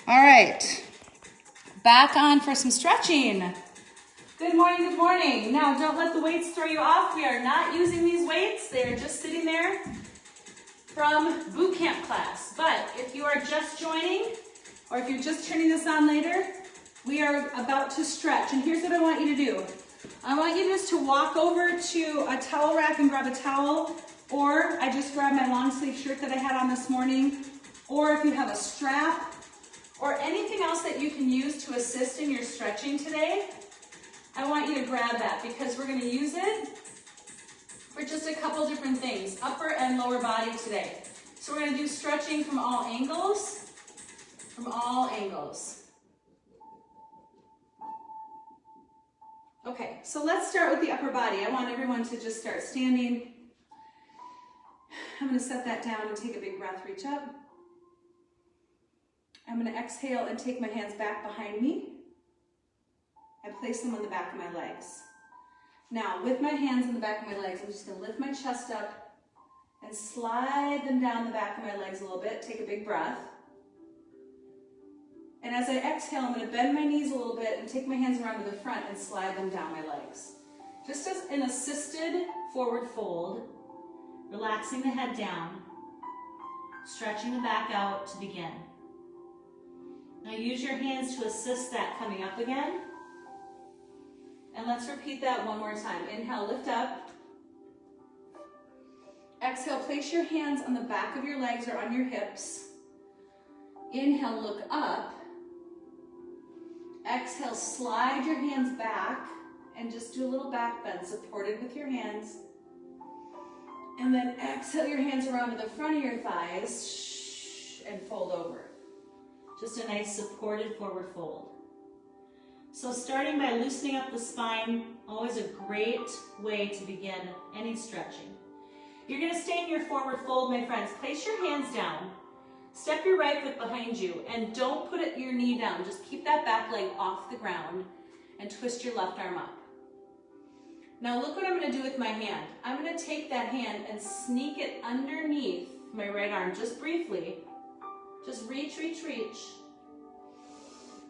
All right, back on for some stretching. Good morning, good morning. Now don't let the weights throw you off. We are not using these weights. They are just sitting there from boot camp class. But if you are just joining, or if you're just turning this on later, we are about to stretch. And here's what I want you to do. I want you just to walk over to a towel rack and grab a towel, or I just grabbed my long sleeve shirt that I had on this morning, or if you have a strap, or anything else that you can use to assist in your stretching today, I want you to grab that because we're going to use it for just a couple different things, upper and lower body today. So we're going to do stretching from all angles, Okay, so let's start with the upper body. I want everyone to just start standing. I'm going to set that down and take a big breath, reach up. I'm going to exhale and take my hands back behind me and place them on the back of my legs. Now, with my hands on the back of my legs, I'm just going to lift my chest up and slide them down the back of my legs a little bit. Take a big breath. And as I exhale, I'm going to bend my knees a little bit and take my hands around to the front and slide them down my legs. Just as an assisted forward fold, relaxing the head down, stretching the back out to begin. Now use your hands to assist that coming up again. And let's repeat that one more time. Inhale, lift up. Exhale, place your hands on the back of your legs or on your hips. Inhale, look up. Exhale, slide your hands back and just do a little back bend, supported with your hands. And then exhale your hands around to the front of your thighs and fold over. Just a nice supported forward fold. So starting by loosening up the spine, always a great way to begin any stretching. You're going to stay in your forward fold, my friends. Place your hands down. Step your right foot behind you and don't put your knee down. Just keep that back leg off the ground and twist your left arm up. Now look what I'm going to do with my hand. I'm going to take that hand and sneak it underneath my right arm just briefly. Just reach, reach, reach.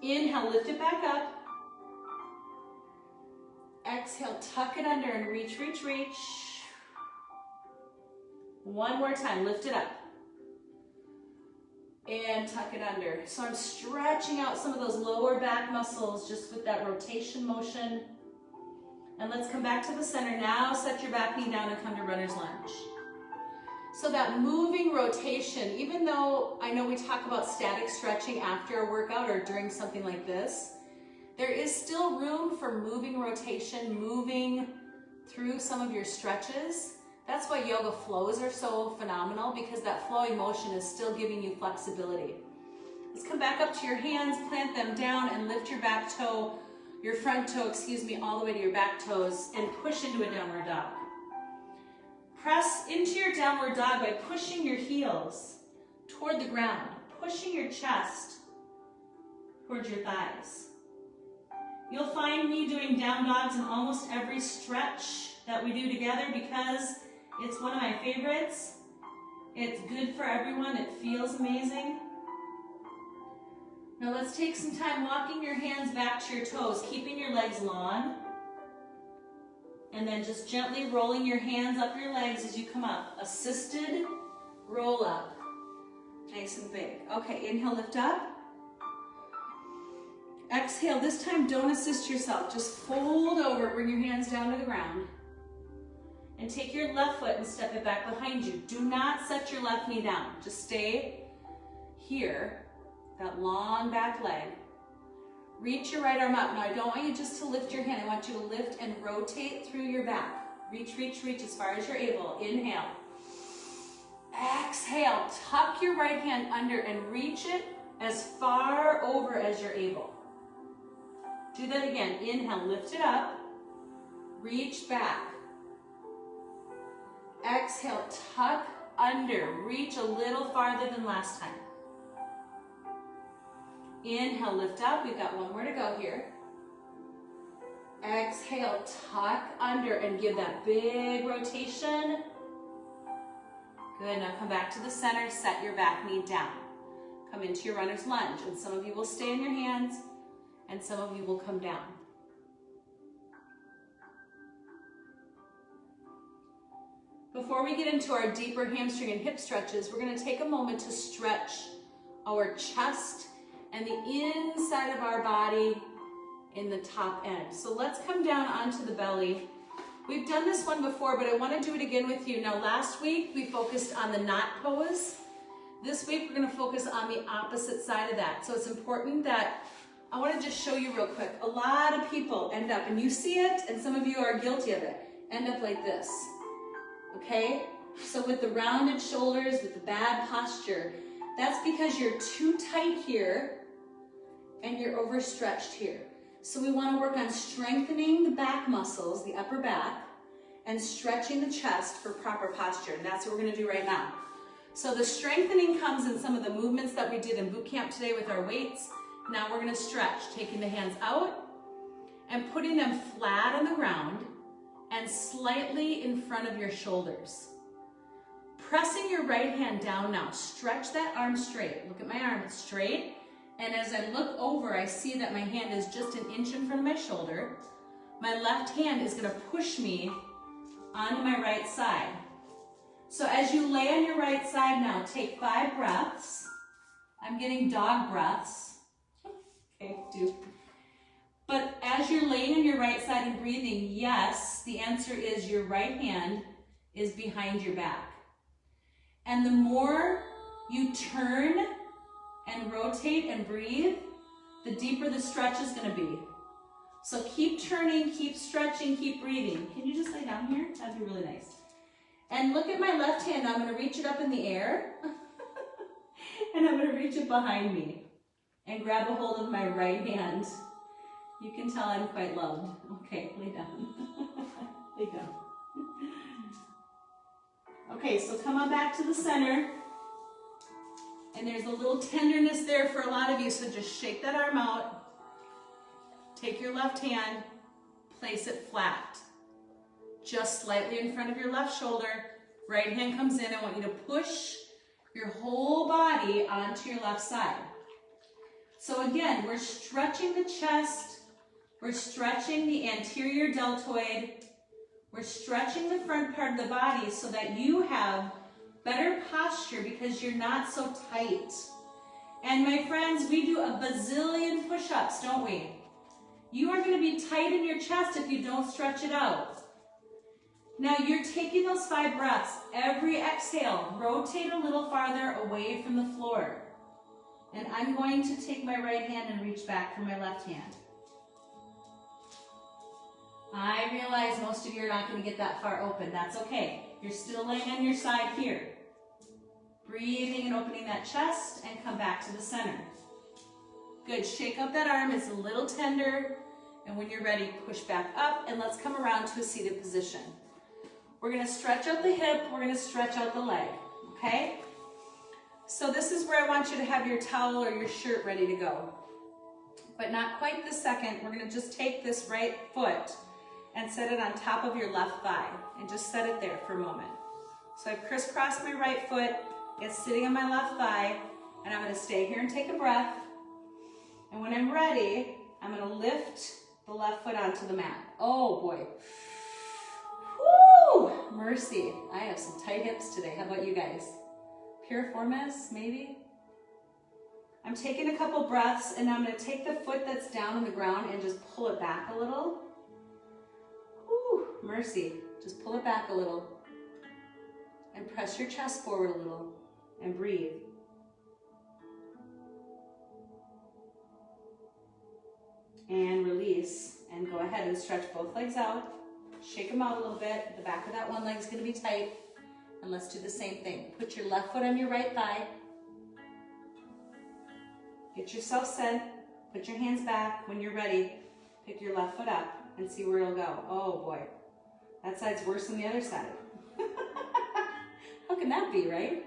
Inhale, lift it back up. Exhale, tuck it under and reach, reach, reach. One more time, lift it up. And tuck it under. So I'm stretching out some of those lower back muscles just with that rotation motion. And let's come back to the center. Now set your back knee down and come to runner's lunge. So that moving rotation, even though I know we talk about static stretching after a workout or during something like this, there is still room for moving rotation, moving through some of your stretches. That's why yoga flows are so phenomenal, because that flowing motion is still giving you flexibility. Let's come back up to your hands, plant them down and lift your back toe, your front toe, all the way to your back toes and push into a downward dog. Press into your downward dog by pushing your heels toward the ground, pushing your chest towards your thighs. You'll find me doing down dogs in almost every stretch that we do together because it's one of my favorites. It's good for everyone. It feels amazing. Now let's take some time walking your hands back to your toes, keeping your legs long. And then just gently rolling your hands up your legs as you come up. Assisted roll up. Nice and big. Okay, inhale, lift up. Exhale, this time don't assist yourself. Just fold over, bring your hands down to the ground. And take your left foot and step it back behind you. Do not set your left knee down. Just stay here, that long back leg. Reach your right arm up. Now I don't want you just to lift your hand. I want you to lift and rotate through your back. Reach, reach, reach as far as you're able. Inhale. Exhale. Tuck your right hand under and reach it as far over as you're able. Do that again. Inhale, lift it up. Reach back. Exhale, tuck under. Reach a little farther than last time. Inhale, lift up. We've got one more to go here. Exhale, tuck under and give that big rotation. Good, now come back to the center, set your back knee down. come into your runner's lunge. And some of you will stay on your hands, and some of you will come down. Before we get into our deeper hamstring and hip stretches, we're going to take a moment to stretch our chest and the inside of our body in the top end. So let's come down onto the belly. We've done this one before, but I want to do it again with you. Now, last week we focused on the knot pose. This week we're going to focus on the opposite side of that. So it's important that, I want to just show you real quick. A lot of people end up, and you see it, and some of you are guilty of it, end up like this. Okay? So with the rounded shoulders, with the bad posture, that's because you're too tight here and you're overstretched here. So we want to work on strengthening the back muscles, the upper back, and stretching the chest for proper posture. And that's what we're going to do right now. So the strengthening comes in some of the movements that we did in boot camp today with our weights. Now we're going to stretch, taking the hands out and putting them flat on the ground and slightly in front of your shoulders. Pressing your right hand down now. Stretch that arm straight. Look at my arm, it's straight. And as I look over, I see that my hand is just an inch in front of my shoulder. My left hand is going to push me onto my right side. So as you lay on your right side now, take 5 breaths. I'm getting dog breaths. Okay, do. But as you're laying on your right side and breathing, yes, the answer is your right hand is behind your back. And the more you turn and rotate and breathe, the deeper the stretch is going to be. So keep turning, keep stretching, keep breathing. Can you just lay down here? That'd be really nice. And look at my left hand. I'm going to reach it up in the air. And I'm going to reach it behind me and grab a hold of my right hand. You can tell I'm quite loved. Okay, lay down. Lay down. Okay, so come on back to the center. And there's a little tenderness there for a lot of you, so just shake that arm out. Take your left hand, place it flat. Just slightly in front of your left shoulder. Right hand comes in. I want you to push your whole body onto your left side. So again, we're stretching the chest. We're stretching the anterior deltoid. We're stretching the front part of the body so that you have better posture because you're not so tight. And my friends, we do a bazillion push-ups, don't we? You are going to be tight in your chest if you don't stretch it out. Now you're taking those 5 breaths. Every exhale, rotate a little farther away from the floor. And I'm going to take my right hand and reach back for my left hand. I realize most of you are not going to get that far open. That's okay. You're still laying on your side here. Breathing and opening that chest and come back to the center. Good. Shake up that arm. It's a little tender. And when you're ready, push back up and let's come around to a seated position. We're going to stretch out the hip. We're going to stretch out the leg. Okay? So this is where I want you to have your towel or your shirt ready to go. But not quite this second. We're going to just take this right foot and set it on top of your left thigh and just set it there for a moment. So I've crisscrossed my right foot, it's sitting on my left thigh, and I'm going to stay here and take a breath. And when I'm ready, I'm going to lift the left foot onto the mat. Oh boy. Woo! Mercy. I have some tight hips today. How about you guys? Piriformis, maybe? I'm taking a couple breaths, and I'm going to take the foot that's down on the ground and just pull it back a little. Mercy. Just pull it back a little and press your chest forward a little and breathe. And release and go ahead and stretch both legs out. Shake them out a little bit. The back of that one leg is going to be tight. And let's do the same thing. Put your left foot on your right thigh. Get yourself set. Put your hands back. When you're ready, pick your left foot up and see where it'll go. Oh boy. That side's worse than the other side. How can that be, right?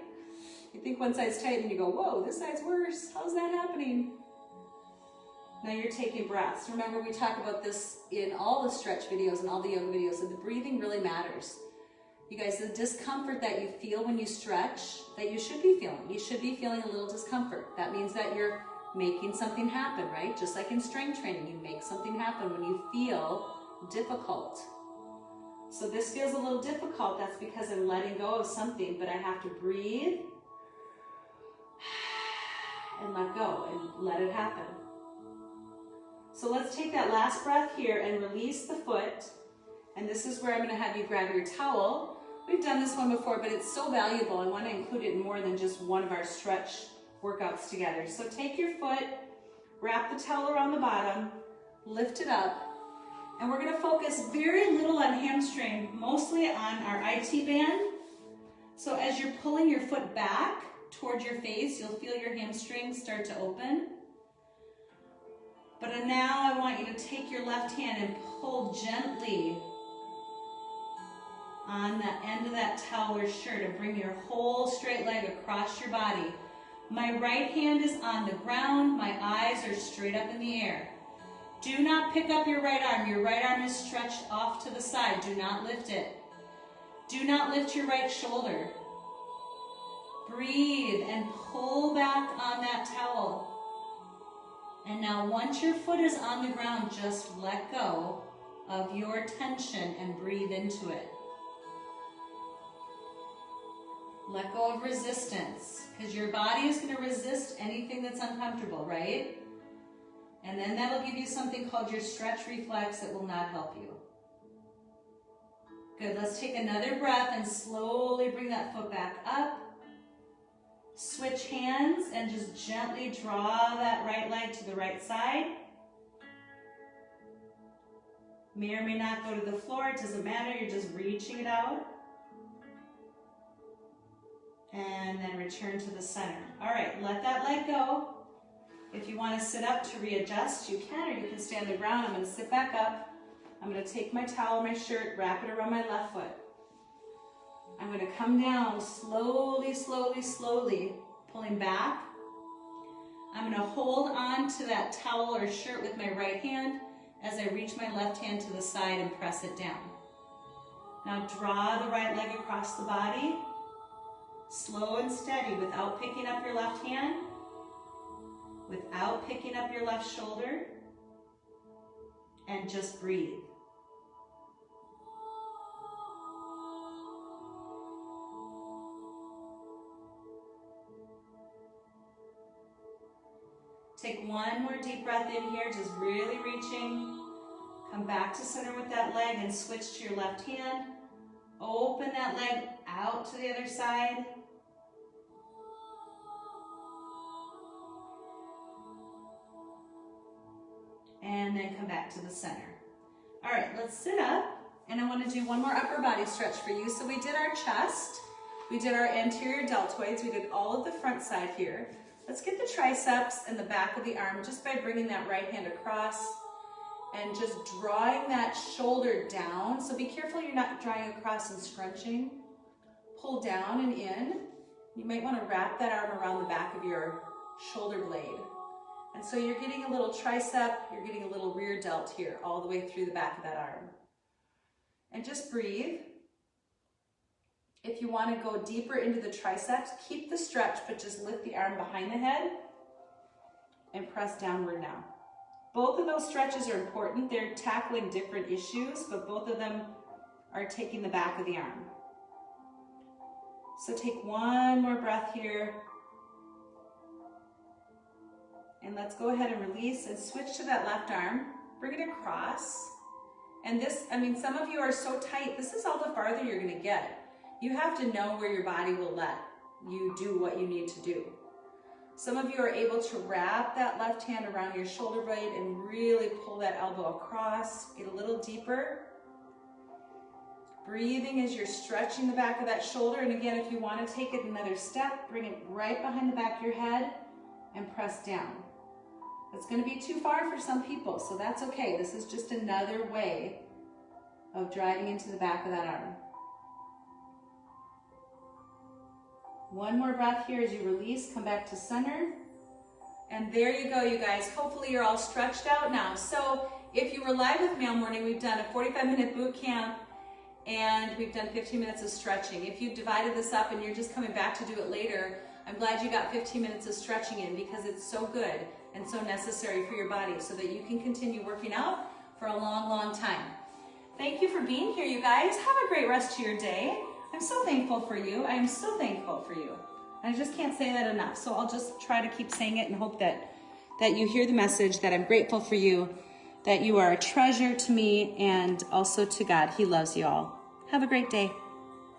You think one side's tight and you go, whoa, this side's worse. How's that happening? Now you're taking breaths. Remember, we talk about this in all the stretch videos and all the yoga videos, and the breathing really matters. You guys, the discomfort that you feel when you stretch, that you should be feeling. You should be feeling a little discomfort. That means that you're making something happen, right? Just like in strength training, you make something happen when you feel difficult. So this feels a little difficult. That's because I'm letting go of something, but I have to breathe and let go and let it happen. So let's take that last breath here and release the foot. And this is where I'm going to have you grab your towel. We've done this one before, but it's so valuable. I want to include it in more than just one of our stretch workouts together. So take your foot, wrap the towel around the bottom, lift it up, and we're going to focus very little on hamstring, mostly on our IT band. So as you're pulling your foot back towards your face, you'll feel your hamstrings start to open. But now I want you to take your left hand and pull gently on the end of that towel or shirt and bring your whole straight leg across your body. My right hand is on the ground. My eyes are straight up in the air. Do not pick up your right arm. Your right arm is stretched off to the side. Do not lift it. Do not lift your right shoulder. Breathe and pull back on that towel. And now once your foot is on the ground, just let go of your tension and breathe into it. Let go of resistance, because your body is going to resist anything that's uncomfortable, right? And then that'll give you something called your stretch reflex that will not help you. Good, let's take another breath and slowly bring that foot back up. Switch hands and just gently draw that right leg to the right side. May or may not go to the floor, it doesn't matter, you're just reaching it out. And then return to the center. All right, let that leg go. If you want to sit up to readjust, you can, or you can stay on the ground. I'm going to sit back up. I'm going to take my towel, my shirt, wrap it around my left foot. I'm going to come down slowly, slowly, slowly, pulling back. I'm going to hold on to that towel or shirt with my right hand as I reach my left hand to the side and press it down. Now draw the right leg across the body. Slow and steady, without picking up your left hand, without picking up your left shoulder, and just breathe. Take one more deep breath in here, just really reaching. Come back to center with that leg and switch to your left hand. Open that leg out to the other side. And then come back to the center. All right, let's sit up, and I want to do one more upper body stretch for you. So we did our chest, we did our anterior deltoids, we did all of the front side here. Let's get the triceps and the back of the arm just by bringing that right hand across and just drawing that shoulder down. So be careful you're not drawing across and scrunching. Pull down and in. You might want to wrap that arm around the back of your shoulder blade. And so you're getting a little tricep, you're getting a little rear delt here, all the way through the back of that arm. And just breathe. If you want to go deeper into the triceps, keep the stretch, but just lift the arm behind the head and press downward now. Both of those stretches are important. They're tackling different issues, but both of them are taking the back of the arm. So take one more breath here. And let's go ahead and release and switch to that left arm. Bring it across. And this, I mean, some of you are so tight, this is all the farther you're going to get. You have to know where your body will let you do what you need to do. Some of you are able to wrap that left hand around your shoulder blade and really pull that elbow across, get a little deeper. Breathing as you're stretching the back of that shoulder. And again, if you want to take it another step, bring it right behind the back of your head and press down. That's going to be too far for some people, so that's okay. This is just another way of driving into the back of that arm. One more breath here as you release, come back to center. And there you go, you guys. Hopefully you're all stretched out now. So if you were live with me all morning, we've done a 45-minute boot camp, and we've done 15 minutes of stretching. If you've divided this up and you're just coming back to do it later, I'm glad you got 15 minutes of stretching in, because it's so good and so necessary for your body so that you can continue working out for a long, long time. Thank you for being here, you guys. Have a great rest of your day. I'm so thankful for you. I am so thankful for you. I just can't say that enough. So I'll just try to keep saying it and hope that you hear the message, that I'm grateful for you, that you are a treasure to me and also to God. He loves you all. Have a great day.